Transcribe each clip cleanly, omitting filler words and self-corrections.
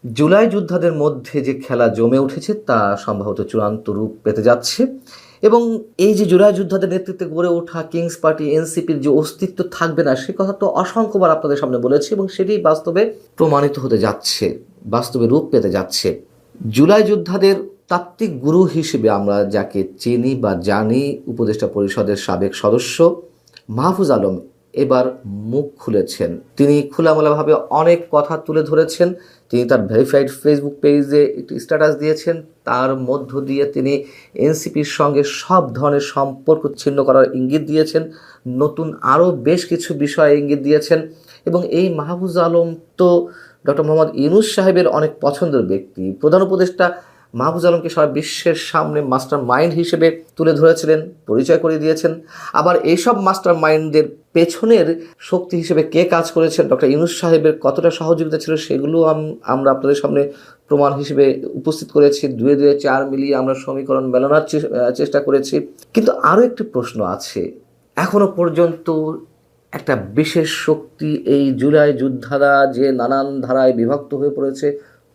জুলাই যোদ্ধাদের মধ্যে যে খেলা জমে উঠেছে তা সম্ভবত চূড়ান্ত রূপ পেতে যাচ্ছে। এবং এই যে জুলাই যোদ্ধাদের নেতৃত্বে গড়ে ওঠা কিংস পার্টি এনসিপির যে অস্তিত্ব থাকবে না, সে কথা তো অসংখ্যবার আপনাদের সামনে বলেছি এবং সেটি বাস্তবে প্রমাণিত হতে যাচ্ছে, বাস্তবে রূপ পেতে যাচ্ছে। জুলাই যোদ্ধাদের তাত্ত্বিক গুরু হিসেবে আমরা যাকে চিনি বা জানি, উপদেষ্টা পরিষদের সাবেক সদস্য মাহফুজ আলম এবার মুখ খুলেছেন। তিনি খোলামেলাভাবে অনেক কথা তুলে ধরেছেন। তিনি তার ভেরিফাইড ফেসবুক পেজে একটি স্ট্যাটাস দিয়েছেন, তার মধ্য দিয়ে তিনি এনসিপির সঙ্গে সব ধরনের সম্পর্ক ছিন্ন করার ইঙ্গিত দিয়েছেন, নতুন আরও বেশ কিছু বিষয়ে ইঙ্গিত দিয়েছেন। এবং এই মাহফুজ আলম তো ডক্টর মোহাম্মদ ইউনূস সাহেবের অনেক পছন্দের ব্যক্তি। প্রধান উপদেষ্টা মাহফুজ আলমকে সারা বিশ্বের সামনে মাস্টার মাইন্ড হিসেবে তুলে ধরেছিলেন, পরিচয় করিয়ে দিয়েছেন। আবার এইসব মাস্টার মাইন্ডদের পেছনের শক্তি হিসেবে কে কাজ করেছেন, ডক্টর ইউনূস সাহেবের কতটা সহযোগিতা ছিল, সেগুলো আমরা আপনাদের সামনে প্রমাণ হিসেবে উপস্থিত করেছি। দুয়ে দুয়ে চার মিলিয়ে আমরা সমীকরণ মেলানোর চেষ্টা করেছি। কিন্তু আরও একটি প্রশ্ন আছে। এখনো পর্যন্ত একটা বিশেষ শক্তি, এই জুলাই যোদ্ধারা যে নানান ধারায় বিভক্ত হয়ে পড়েছে,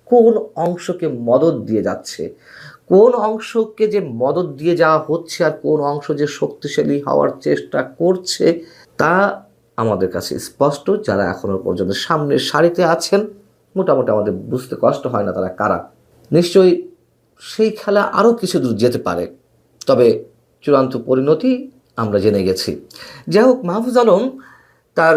কোন অংশকে মদদ দিয়ে যাচ্ছে, কোন অংশকে যে মদদ দিয়ে যাওয়া হচ্ছে আর কোন অংশ যে শক্তিশালী হওয়ার চেষ্টা করছে, তা আমাদের কাছে স্পষ্ট। যারা এখনো পর্যন্ত সামনের সারিতে আছেন, মোটামুটি আমাদের বুঝতে কষ্ট হয় না তারা কারা। নিশ্চয়ই সেই খেলা আরও কিছু দূর যেতে পারে, তবে চূড়ান্ত পরিণতি আমরা জেনে গেছি। যাই হোক, মাহফুজ আলম তার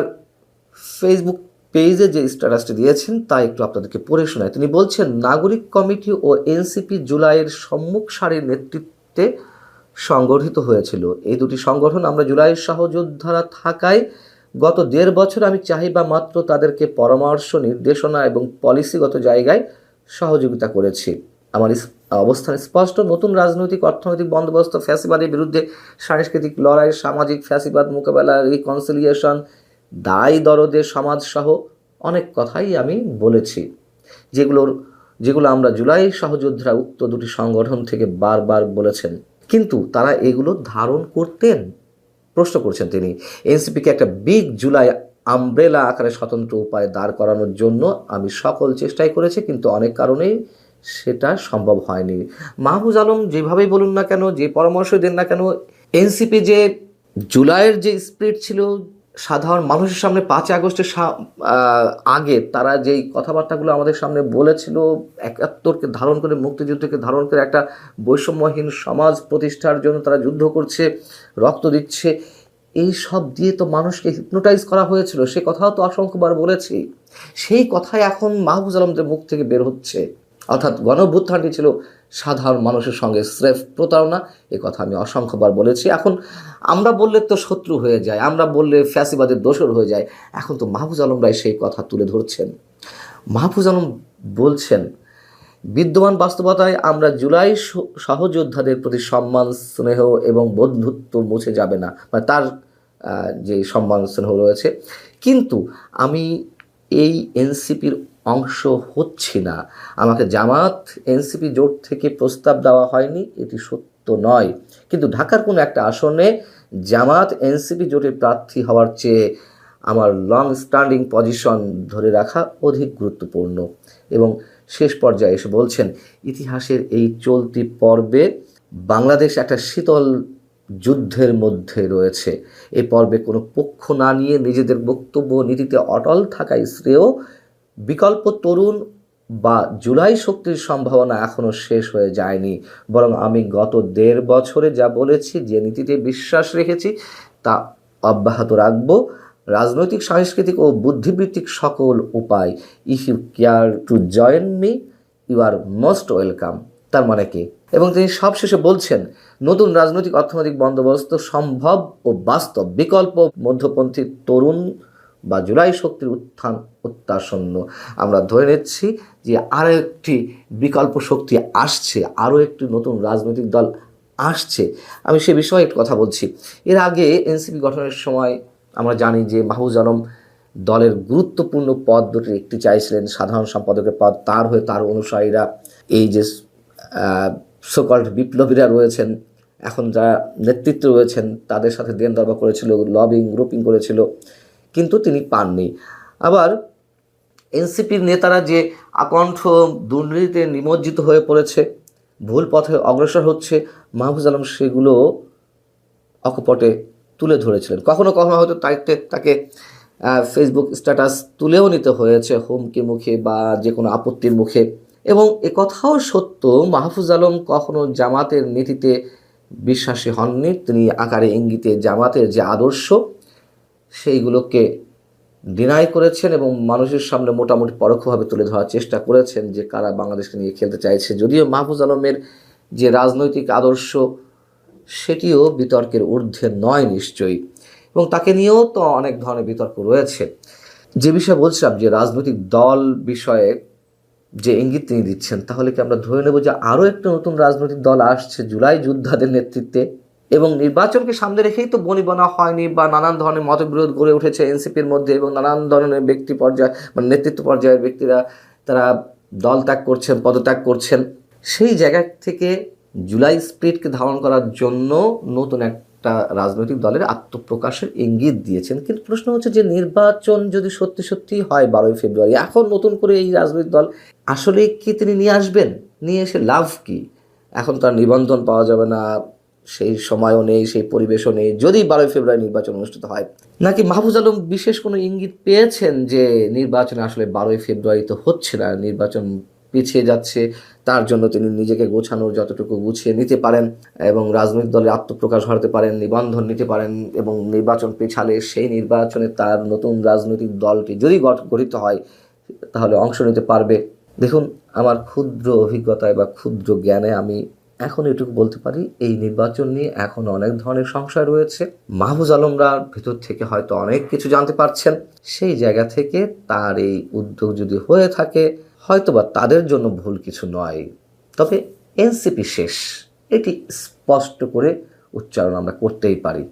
ফেসবুক পেজে যে স্ট্যাটাসটি দিয়েছেন তা একটু আপনাদেরকে পড়ে শোনায়। তিনি বলছেন, নাগরিক কমিটি ও এনসিপি জুলাইয়ের সম্মুখ সারির নেতৃত্বে সংগঠিত হয়েছিল। এই দুটি সংগঠন আমরা জুলাইয়ের সহযোদ্ধারা থাকায় গত ১.৫ বছর আমি চাহিদা মাত্র তাদেরকে পরামর্শ, নির্দেশনা এবং পলিসিগত জায়গায় সহযোগিতা করেছি। আমার অবস্থান স্পষ্ট। নতুন রাজনৈতিক অর্থনৈতিক বন্দোবস্ত, ফ্যাসিবাদের বিরুদ্ধে সাংস্কৃতিক লড়াই, সামাজিক ফ্যাসিবাদ মোকাবেলা, রিকনসিলিয়েশন, দায় দরদের সমাজসহ অনেক কথাই আমি বলেছি, যেগুলো আমরা জুলাই সহযোদ্ধারা উক্ত দুটি সংগঠন থেকে বারবার বলেছেন। কিন্তু তারা এগুলো ধারণ করতেন? প্রশ্ন করছেন তিনি। এনসিপিকে একটা বিগ জুলাই আমব্রেলা আকারে স্বতন্ত্র উপায়ে দাঁড় করানোর জন্য আমি সকল চেষ্টাই করেছি, কিন্তু অনেক কারণেই সেটা সম্ভব হয়নি। মাহফুজ আলম যেভাবেই বলুন না কেন, যে পরামর্শ দেন না কেন, এনসিপি যে জুলাইয়ের যে স্পিরিট ছিল, সাধারণ মানুষের সামনে 5 আগস্টের আগে তারা যেই কথাবার্তাগুলো আমাদের সামনে বলেছিল, ৭১কে ধারণ করে, মুক্তিযুদ্ধকে ধারণ করে একটা বৈষম্যহীন সমাজ প্রতিষ্ঠার জন্য তারা যুদ্ধ করছে, রক্ত দিচ্ছে, এই সব দিয়ে তো মানুষকে হিপনোটাইজ করা হয়েছিল। সে কথাও তো অসংখ্যবার বলেছি। সেই কথাই এখন মাহফুজ আলমদের মুখ থেকে বের হচ্ছে। অর্থাৎ গণঅভ্যুত্থানটি ছিল সাধারণ মানুষের সঙ্গে স্রেফ প্রতারণা। এ কথা আমি অসংখ্যবার বলেছি। এখন আমরা বললে তো শত্রু হয়ে যায়, আমরা বললে ফ্যাসিবাদের দোসর হয়ে যায়। এখন তো মাহফুজ আলমরাই সেই কথা তুলে ধরছেন। মাহফুজ আলম বলছেন, বিদ্যমান বাস্তবতায় আমরা জুলাই সহযোদ্ধাদের প্রতি সম্মান, স্নেহ এবং বন্ধুত্ব মুছে যাবে না, মানে তার যে সম্মান স্নেহ রয়েছে, কিন্তু আমি এই এনসিপির অংশ হচ্ছি না। আমাকে জামাত এনসিপি জোট থেকে প্রস্তাব দেওয়া হয়নি, এটি সত্য নয়, কিন্তু ঢাকার কোনো একটা আসনে জামাত এনসিপি জোটের প্রার্থী হওয়ার চেয়ে আমার লং স্ট্যান্ডিং পজিশন ধরে রাখা অধিক গুরুত্বপূর্ণ। এবং শেষ পর্যায়ে এসে বলছেন, ইতিহাসের এই চলতি পর্বে বাংলাদেশ একটা শীতল যুদ্ধের মধ্যে রয়েছে। এই পর্বে কোনো পক্ষ না নিয়ে নিজেদের বক্তব্য নীতিতে অটল থাকাই শ্রেয়। বিকল্প তরুণ বা জুলাই শক্তির সম্ভাবনা এখনও শেষ হয়ে যায়নি, বরং আমি গত ১.৫ বছরে যা বলেছি, যে নীতিতে বিশ্বাস রেখেছি, তা অব্যাহত রাখব। রাজনৈতিক, সাংস্কৃতিক ও বুদ্ধিবৃত্তিক সকল উপায়, if you care to join me, you are most welcome. তার মানে কি? এবং তিনি সবশেষে বলছেন, নতুন রাজনৈতিক অর্থনৈতিক বন্দোবস্ত সম্ভব ও বাস্তব। বিকল্প মধ্যপন্থী তরুণ বা জুলাই শক্তির উত্থান অত্যাসন্ন। আমরা ধরে নিচ্ছি যে আরও একটি বিকল্প শক্তি আসছে, আরও একটি নতুন রাজনৈতিক দল আসছে। আমি সে বিষয়ে একটু কথা বলছি। এর আগে এনসিপি গঠনের সময় আমরা জানি যে মাহফুজ আলম দলের গুরুত্বপূর্ণ পদ দুটির একটি চাইছিলেন, সাধারণ সম্পাদকের পদ। তার হয়ে তার অনুসারীরা, এই যে সোকল্ড বিপ্লবীরা রয়েছেন, এখন যারা নেতৃত্বে রয়েছেন, তাদের সাথে দেন দরবার করেছিল, লবিং গ্রুপিং করেছিল, কিন্তু তিনি পাননি। আবার এনসিপির নেতারা যে আকণ্ঠ দুর্নীতিতে নিমজ্জিত হয়ে পড়েছে, ভুল পথে অগ্রসর হচ্ছে, মাহফুজ আলম সেগুলো অকপটে তুলে ধরেছিলেন। কখনো কখনো হয়তো তাকে ফেসবুক স্ট্যাটাস তুলেও নিতে হয়েছে হুমকি মুখে বা যে কোনো আপত্তির মুখে। এবং একথাও সত্য, মাহফুজ আলম কখনো জামাতের নীতিতে বিশ্বাসী হননি। তিনি আকারে ইঙ্গিতে জামাতের যে আদর্শ সেইগুলোকে ডিনাই করেছেন এবং মানুষের সামনে মোটামুটি পরোক্ষভাবে তুলে ধরার চেষ্টা করেছেন যে কারা বাংলাদেশকে নিয়ে খেলতে চাইছে। যদিও মাহফুজ আলমের যে রাজনৈতিক আদর্শ সেটিও বিতর্কের ঊর্ধ্বে নয় নিশ্চয়ই, এবং তাকে নিয়েও তো অনেক ধরনের বিতর্ক রয়েছে। যে বিষয়ে বলছিলাম যে রাজনৈতিক দল বিষয়ে যে ইঙ্গিত তিনি দিচ্ছেন, তাহলে কি আমরা ধরে নেব যে আরও একটা নতুন রাজনৈতিক দল আসছে জুলাই যোদ্ধাদের নেতৃত্বে? এবং নির্বাচনকে সামনে রেখেই তো বনিবনা হয়নি বা নানান ধরনের মতবিরোধ গড়ে উঠেছে এনসিপির মধ্যে, এবং নানান ধরনের ব্যক্তি পর্যায়ে মানে নেতৃত্ব পর্যায়ের ব্যক্তিরা তারা দল ত্যাগ করছেন, পদত্যাগ করছেন। সেই জায়গা থেকে জুলাই স্পিরিটকে ধারণ করার জন্য নতুন একটা রাজনৈতিক দলের আত্মপ্রকাশের ইঙ্গিত দিয়েছেন। কিন্তু প্রশ্ন হচ্ছে যে নির্বাচন যদি সত্যি সত্যি হয় 12ই ফেব্রুয়ারি, এখন নতুন করে এই রাজনৈতিক দল আসলে কি তিনি নিয়ে আসবেন? নিয়ে এসে লাভ কি? এখন তার নিবন্ধন পাওয়া যাবে না, সেই সময়ও নেই, সেই পরিবেশও নেই যদি 12ই ফেব্রুয়ারি নির্বাচন অনুষ্ঠিত হয়। নাকি মাহফুজ আলম বিশেষ কোনো ইঙ্গিত পেয়েছেন যে নির্বাচনে আসলে 12ই ফেব্রুয়ারি তো হচ্ছে না, নির্বাচন পিছিয়ে যাচ্ছে, তার জন্য তিনি নিজেকে গোছানোর যতটুকু গুছিয়ে নিতে পারেন এবং রাজনৈতিক দলে আত্মপ্রকাশ ঘটাতে পারেন, নিবন্ধন নিতে পারেন, এবং নির্বাচন পেছালে সেই নির্বাচনে তার নতুন রাজনৈতিক দলটি যদি গঠিত হয় তাহলে অংশ নিতে পারবে। দেখুন, আমার ক্ষুদ্র অভিজ্ঞতায় বা ক্ষুদ্র জ্ঞানে আমি এখন এটুকু বলতে পারি, এই নির্বাচন নিয়ে এখন অনেক ধরনের সংশয় রয়েছে। মাহফুজ আলমরা ভেতর থেকে হয়তো অনেক কিছু জানতে পারছেন। সেই জায়গা থেকে তার এই উদ্যোগ যদি হয়ে থাকে, হয়তোবা তাদের জন্য ভুল কিছু নয়, তবে এনসিপি শেষ, এটি স্পষ্ট করে উচ্চারণ আমরা করতেই পারি।